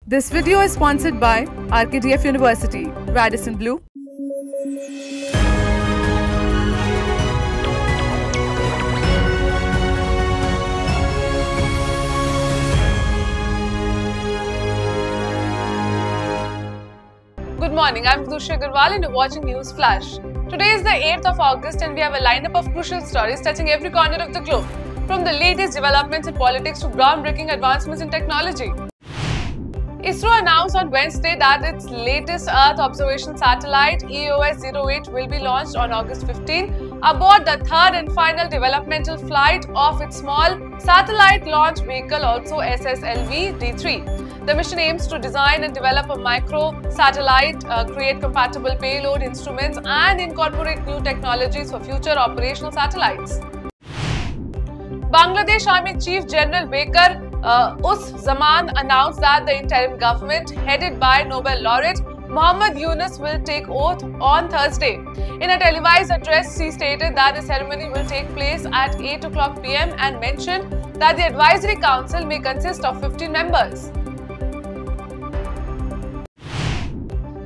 This video is sponsored by RKTF University, Radisson Blu. Good morning, I'm Vidusha Agarwal and you're watching News Flash. Today is the 8th of August and we have a lineup of crucial stories touching every corner of the globe, from the latest developments in politics to groundbreaking advancements in technology. ISRO announced on Wednesday that its latest Earth observation satellite EOS-08 will be launched on August 15 aboard the third and final developmental flight of its small satellite launch vehicle, also SSLV-D3. The mission aims to design and develop a micro-satellite, create compatible payload instruments and incorporate new technologies for future operational satellites. Bangladesh Army Chief General Baker Us Zaman announced that the interim government, headed by Nobel laureate Muhammad Yunus, will take oath on Thursday. In a televised address, he stated that the ceremony will take place at 8 p.m. and mentioned that the advisory council may consist of 15 members.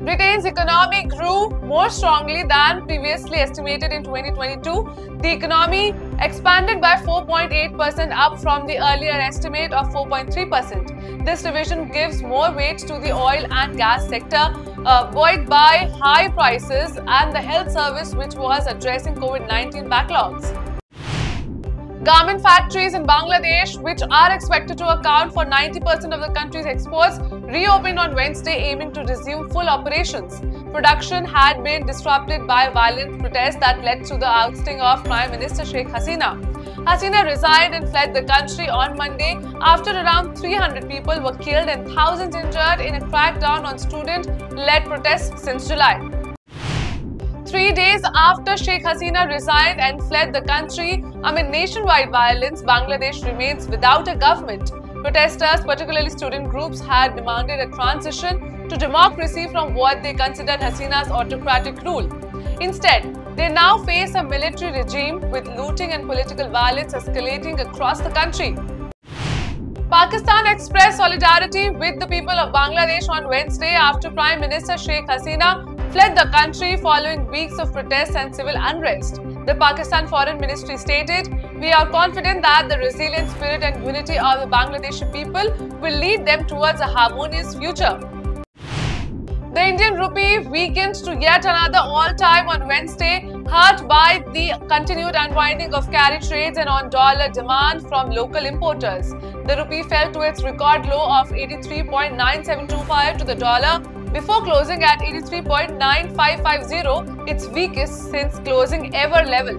Britain's economy grew more strongly than previously estimated in 2022. The economy expanded by 4.8%, up from the earlier estimate of 4.3%. This revision gives more weight to the oil and gas sector, buoyed by high prices, and the health service, which was addressing COVID-19 backlogs. Garment factories in Bangladesh, which are expected to account for 90% of the country's exports, reopened on Wednesday, aiming to resume full operations. Production had been disrupted by violent protests that led to the ousting of Prime Minister Sheikh Hasina. Hasina resigned and fled the country on Monday after around 300 people were killed and thousands injured in a crackdown on student-led protests since July. 3 days after Sheikh Hasina resigned and fled the country amid nationwide violence, Bangladesh remains without a government. Protesters, particularly student groups, had demanded a transition to democracy from what they considered Hasina's autocratic rule. Instead, they now face a military regime, with looting and political violence escalating across the country. Pakistan expressed solidarity with the people of Bangladesh on Wednesday after Prime Minister Sheikh Hasina fled the country following weeks of protests and civil unrest. The Pakistan Foreign Ministry stated, "We are confident that the resilient spirit and unity of the Bangladeshi people will lead them towards a harmonious future." The Indian rupee weakened to yet another all-time on Wednesday, hurt by the continued unwinding of carry trades and on dollar demand from local importers. The rupee fell to its record low of 83.9725 to the dollar before closing at 83.9550, its weakest since closing ever level.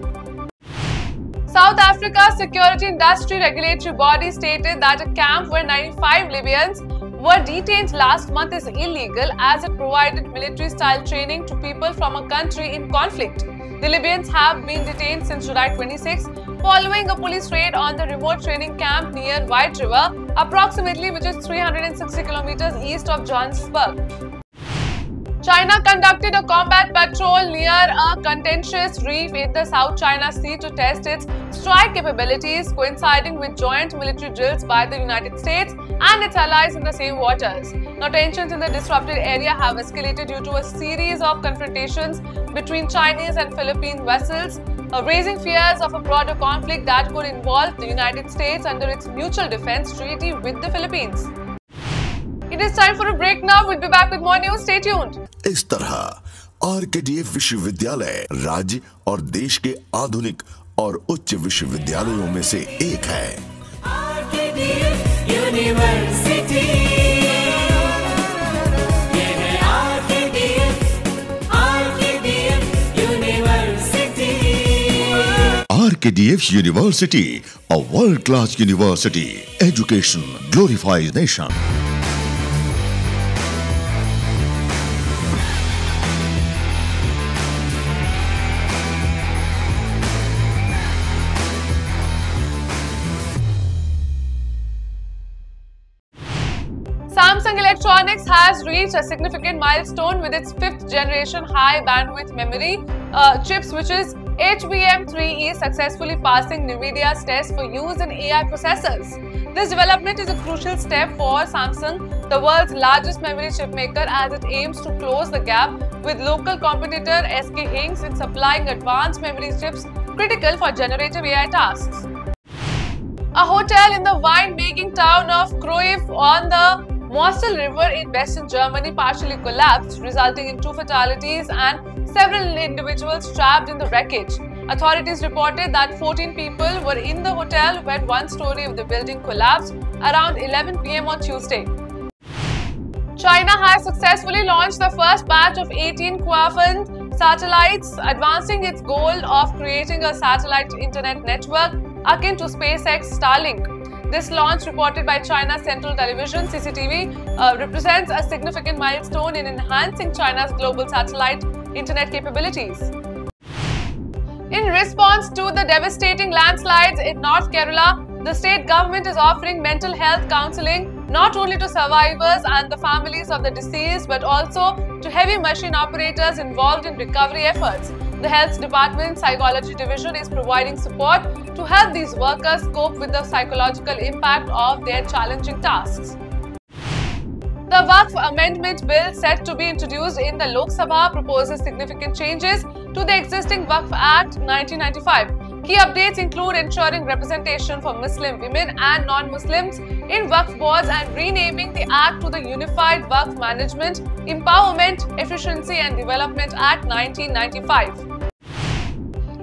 South Africa's security industry regulatory body stated that a camp where 95 Libyans were detained last month is illegal, as it provided military-style training to people from a country in conflict. The Libyans have been detained since July 26, following a police raid on the remote training camp near White River, approximately, which is 360 kilometers east of Johannesburg. China conducted a combat patrol near a contentious reef in the South China Sea to test its strike capabilities, coinciding with joint military drills by the United States and its allies in the same waters. Now, tensions in the disrupted area have escalated due to a series of confrontations between Chinese and Philippine vessels, raising fears of a broader conflict that could involve the United States under its mutual defense treaty with the Philippines. It is time for a break now. We'll be back with more news. Stay tuned. इस तरह आरकेटीएफ विश्वविद्यालय राज्य और देश के आधुनिक और उच्च विश्वविद्यालयों में से एक है। आरकेटीएफ यूनिवर्सिटी, ये है RKTF university. RKTF university, a world-class university. Education glorifies nation. Samsung Electronics has reached a significant milestone with its 5th generation high bandwidth memory chips, which is HBM3E, successfully passing NVIDIA's test for use in AI processors. This development is a crucial step for Samsung, the world's largest memory chip maker, as it aims to close the gap with local competitor SK Hynix in supplying advanced memory chips critical for generative AI tasks. A hotel in the wine-making town of Cruyff on the Mosel River in western Germany partially collapsed, resulting in 2 fatalities and several individuals trapped in the wreckage. Authorities reported that 14 people were in the hotel when one story of the building collapsed around 11 p.m. on Tuesday. China has successfully launched the first batch of 18 Kuaifeng satellites, advancing its goal of creating a satellite internet network akin to SpaceX Starlink. This launch, reported by China's Central Television (CCTV), represents a significant milestone in enhancing China's global satellite internet capabilities. In response to the devastating landslides in North Kerala, the state government is offering mental health counseling not only to survivors and the families of the deceased, but also to heavy machine operators involved in recovery efforts. The Health Department Psychology Division is providing support to help these workers cope with the psychological impact of their challenging tasks. The Waqf Amendment Bill set to be introduced in the Lok Sabha proposes significant changes to the existing Waqf Act 1995. Key updates include ensuring representation for Muslim women and non-Muslims in Waqf boards and renaming the Act to the Unified Waqf Management, Empowerment, Efficiency and Development Act 1995.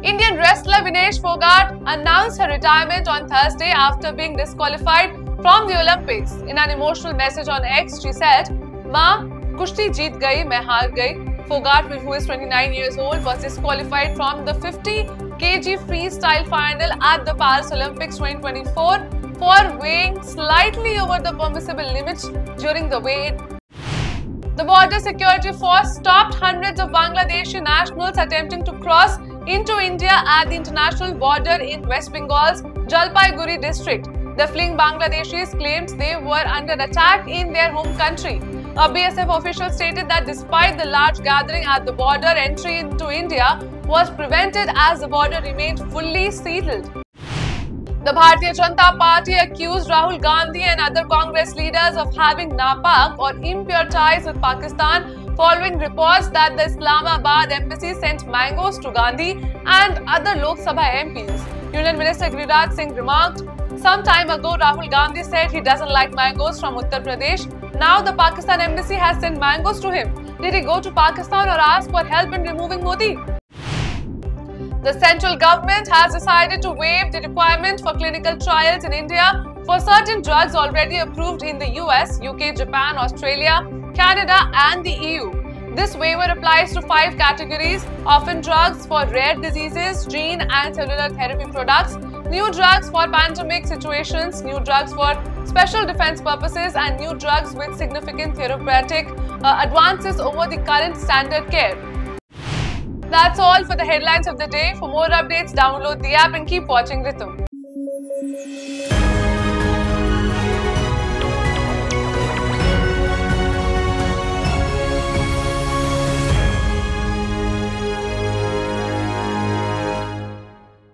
Indian wrestler Vinesh Fogart announced her retirement on Thursday after being disqualified from the Olympics. In an emotional message on X, she said, "Maa, kushti jeet gayi, main haar gayi." Fogart, who is 29 years old, was disqualified from the 50 kg freestyle final at the Paris Olympics 2024 for weighing slightly over the permissible limit during the weigh-in. The Border Security Force stopped hundreds of Bangladeshi nationals attempting to cross into India at the international border in West Bengal's Jalpaiguri district. The fleeing Bangladeshis claimed they were under attack in their home country. A BSF official stated that despite the large gathering at the border, entry into India was prevented as the border remained fully sealed. The Bharatiya Janata Party accused Rahul Gandhi and other Congress leaders of having napak or impure ties with Pakistan following reports that the Islamabad embassy sent mangoes to Gandhi and other Lok Sabha MPs. Union Minister Giriraj Singh remarked, "Some time ago, Rahul Gandhi said he doesn't like mangoes from Uttar Pradesh. Now the Pakistan embassy has sent mangoes to him. Did he go to Pakistan or ask for help in removing Modi?" The central government has decided to waive the requirement for clinical trials in India for certain drugs already approved in the US, UK, Japan, Australia, Canada and the EU. This waiver applies to 5 categories: orphan drugs for rare diseases, gene and cellular therapy products, new drugs for pandemic situations, new drugs for special defense purposes and new drugs with significant therapeutic advances over the current standard care. That's all for the headlines of the day. For more updates, download the app and keep watching Rhythm.